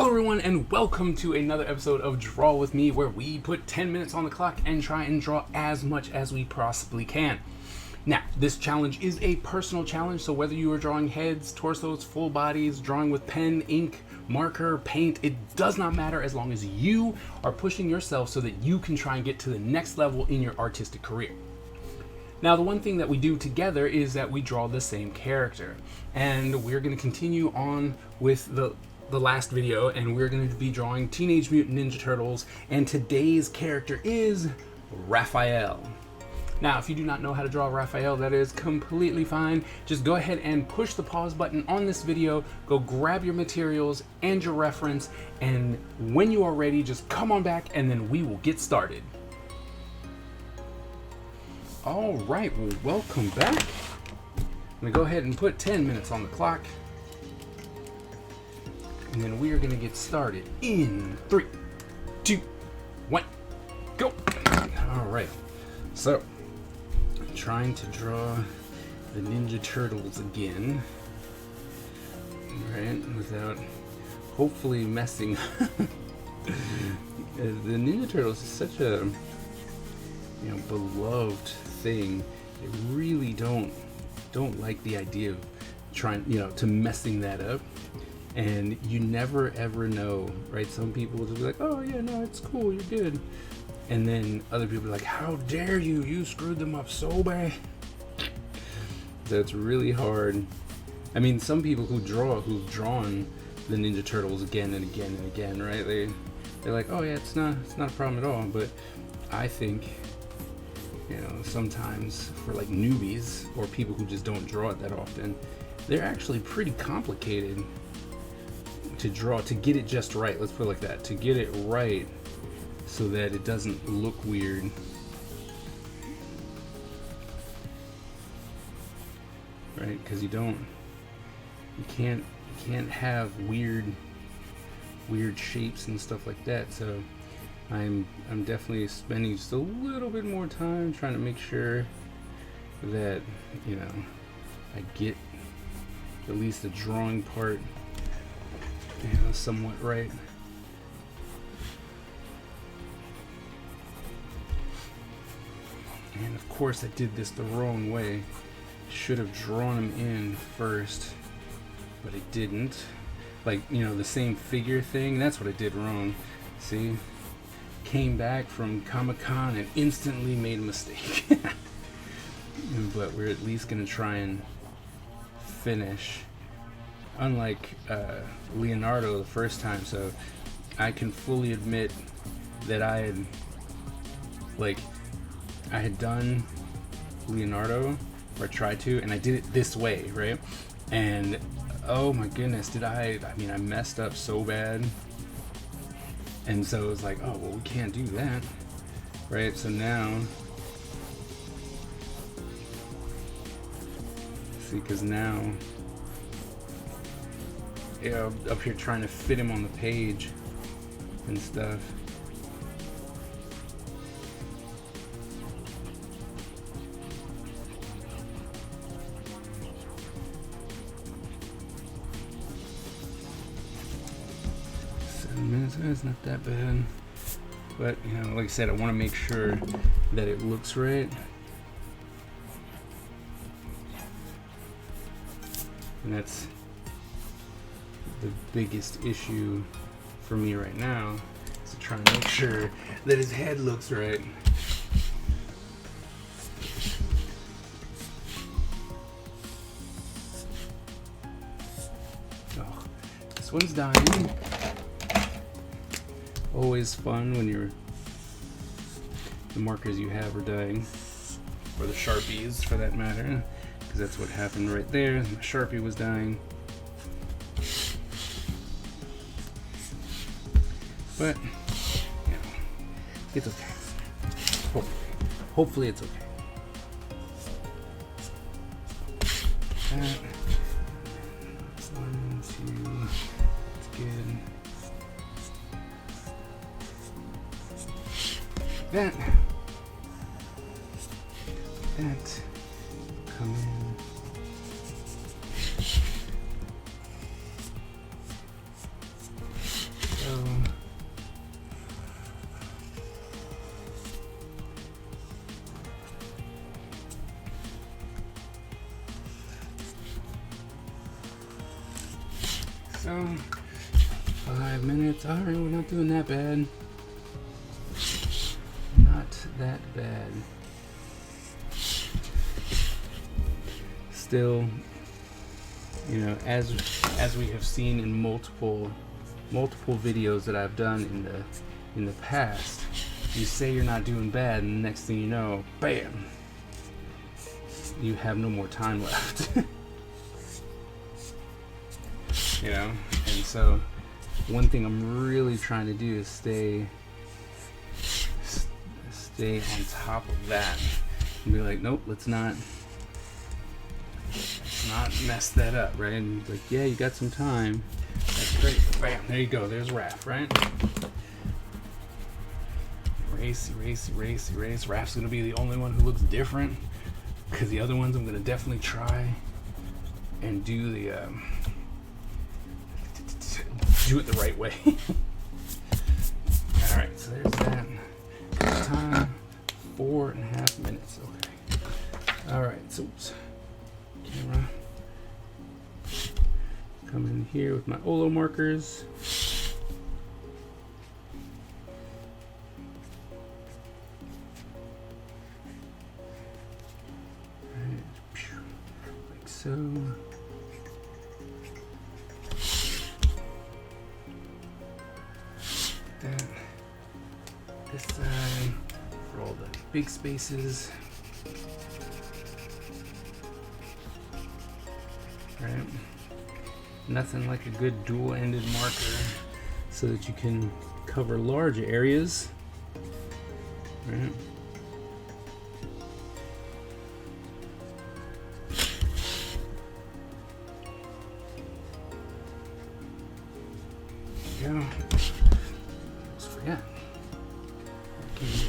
Hello everyone and welcome to another episode of Draw With Me, where we put 10 minutes on the clock and try and draw as much as we possibly can. Now, this challenge is a personal challenge, so whether you are drawing heads, torsos, full bodies, drawing with pen, ink, marker, paint, it does not matter as long as you are pushing yourself so that you can try and get to the next level in your artistic career. Now, the one thing that we do together is that we draw the same character, and we're going to continue on with the last video, and we're going to be drawing Teenage Mutant Ninja Turtles, and today's character is Raphael. Now, if you do not know how to draw Raphael, that is completely fine. Just go ahead and push the pause button on this video, go grab your materials and your reference, and when you are ready, just come on back and then we will get started. All right, well, welcome back. I'm gonna go ahead and put 10 minutes on the clock. And then we are going to get started in 3, 2, 1, go! Alright, so I'm trying to draw the Ninja Turtles again. Alright, without hopefully messing. The Ninja Turtles is such a beloved thing. I really don't like the idea of trying to messing that up. And you never ever know, right? Some people will just be like, oh yeah, no, it's cool, you're good. And then other people are like, how dare you, you screwed them up so bad. That's really hard. I mean, some people who've drawn the Ninja Turtles again and again and again, right? They're like, oh yeah, it's not a problem at all. But I think, sometimes for like newbies or people who just don't draw it that often, they're actually pretty complicated to draw, to get it just right. Let's put it like that, to get it right so that it doesn't look weird. Right? Because you can't have weird shapes and stuff like that. So I'm definitely spending just a little bit more time trying to make sure that I get at least the drawing part somewhat right. And of course I did this the wrong way. Should have drawn them in first, but I didn't. Like, the same figure thing, that's what I did wrong. See? Came back from Comic-Con and instantly made a mistake. But we're at least gonna try and finish. Unlike Leonardo the first time, so I can fully admit that I had done Leonardo, or tried to, and I did it this way, right? And oh my goodness, I messed up so bad. And so it was like, oh well, we can't do that, right? So now, see, because now, up here trying to fit him on the page and stuff. It's not that bad, but like I said, I want to make sure that it looks right. And that's the biggest issue for me right now, is to try and make sure that his head looks right. Oh, this one's dying. Always fun when the markers you have are dying, or the Sharpies for that matter, because that's what happened right there. My Sharpie was dying. But it's okay. Hopefully it's okay. That's 1, 2. It's good. That come in. So 5 minutes. All right, we're not doing that bad. Not that bad. Still, you know, as we have seen in multiple videos that I've done in the past, you say you're not doing bad, and the next thing you know, bam, you have no more time left. You know, and so one thing I'm really trying to do is stay on top of that and be like, nope, let's not mess that up, right? And like, yeah, you got some time. That's great. Bam, there you go. There's Raph, right? Race. Raph's gonna be the only one who looks different, because the other ones I'm gonna definitely try and do do it the right way. All right, so there's that. Time 4.5 minutes. Okay. All right, so camera. Come in here with my Olo markers. Like so. That. This side for all the big spaces. Right. Nothing like a good dual-ended marker so that you can cover large areas. Right. There you go. Almost forgot.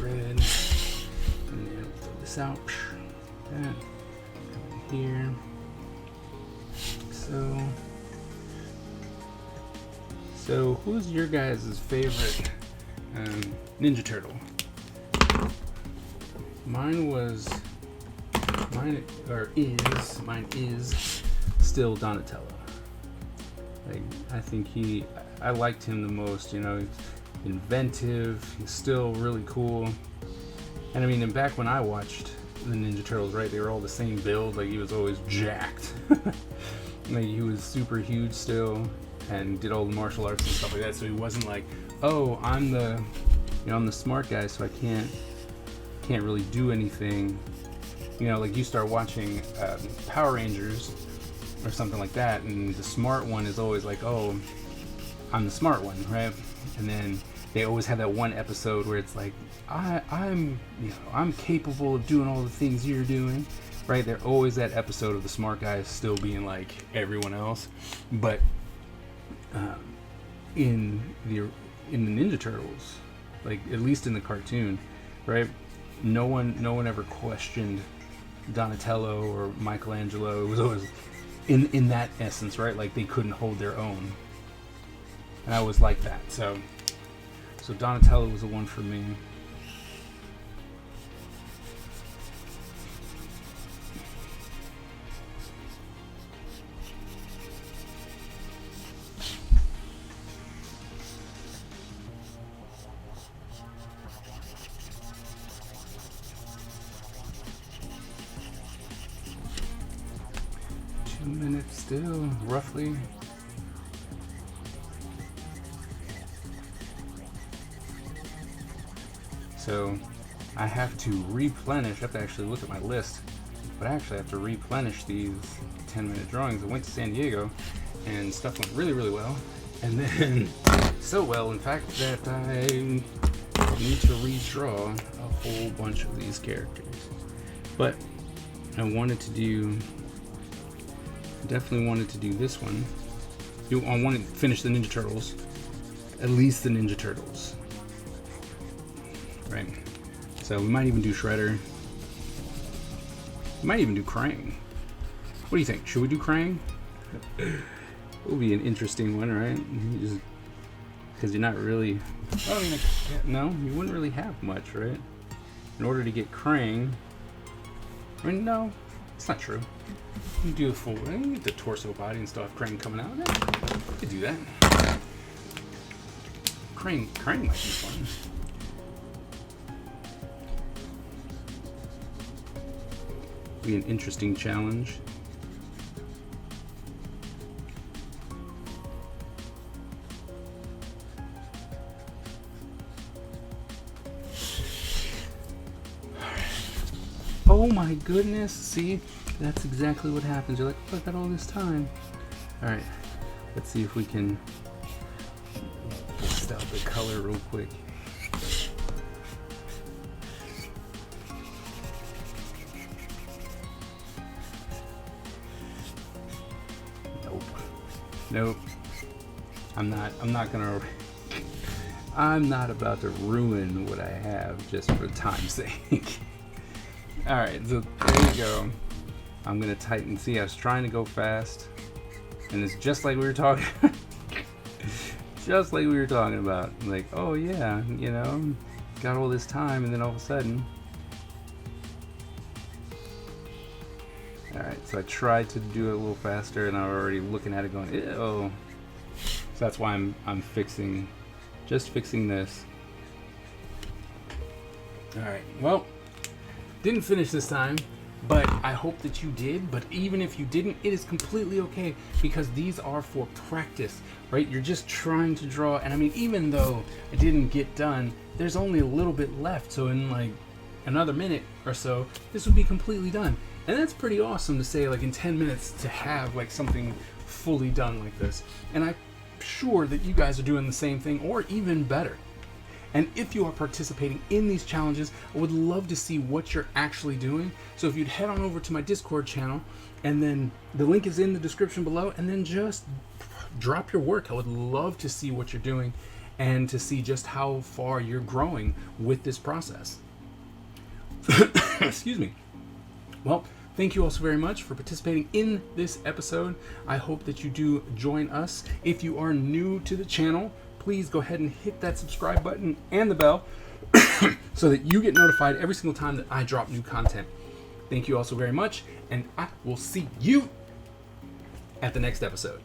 Red. And then throw this out. That. Come in here. So who's your guys' favorite Ninja Turtle? Mine is still Donatello. Like, I think I liked him the most. You know, he's inventive. He's still really cool. And I mean, and back when I watched the Ninja Turtles, right, they were all the same build. Like, he was always jacked. Like, he was super huge still, and did all the martial arts and stuff like that. So he wasn't like, oh, I'm the smart guy, so I can't really do anything. You know, like, you start watching Power Rangers or something like that, and the smart one is always like, oh, I'm the smart one, right? And then they always have that one episode where it's like, I'm capable of doing all the things you're doing, right? They're always that episode of the smart guy still being like everyone else. But in the Ninja Turtles, like, at least in the cartoon, right? No one ever questioned Donatello or Michelangelo. It was always in that essence, right? Like, they couldn't hold their own. And I always liked that. So Donatello was the one for me. Minutes still, roughly. So I have to replenish. I have to actually look at my list, but I actually have to replenish these 10-minute drawings. I went to San Diego and stuff went really, really well, and then so well, in fact, that I need to redraw a whole bunch of these characters. But I definitely wanted to do this one. I want to finish the Ninja Turtles, at least the Ninja Turtles, right? So we might even do Shredder. We might even do Krang. What do you think? Should we do Krang? It will be an interesting one, right? Because you're not really. No, you wouldn't really have much, right? In order to get Krang. I mean, no, it's not true. You do the full, you get the torso, body, and stuff. Krang coming out. could do that. Crane might be fun. Be an interesting challenge. Oh my goodness, see? That's exactly what happens. You're like, oh, I've got all this time. Alright, let's see if we can bust out the color real quick. Nope. I'm not about to ruin what I have just for time's sake. Alright, so there you go. I'm gonna tighten. See, I was trying to go fast, and it's just like we were talking just like we were talking about. Like, oh yeah, you know, got all this time, and then all of a sudden. Alright, so I tried to do it a little faster, and I'm already looking at it going, ew. So that's why I'm fixing this. Alright, well, didn't finish this time, but I hope that you did. But even if you didn't, it is completely okay, because these are for practice, right? You're just trying to draw, and I mean, even though I didn't get done, there's only a little bit left, so in like another minute or so, this would be completely done. And that's pretty awesome to say, like, in 10 minutes to have like something fully done like this. And I'm sure that you guys are doing the same thing, or even better. And if you are participating in these challenges, I would love to see what you're actually doing. So if you'd head on over to my Discord channel, and then the link is in the description below, and then just drop your work. I would love to see what you're doing and to see just how far you're growing with this process. Excuse me. Well, thank you all so very much for participating in this episode. I hope that you do join us. If you are new to the channel, please go ahead and hit that subscribe button and the bell so that you get notified every single time that I drop new content. Thank you all so very much, and I will see you at the next episode.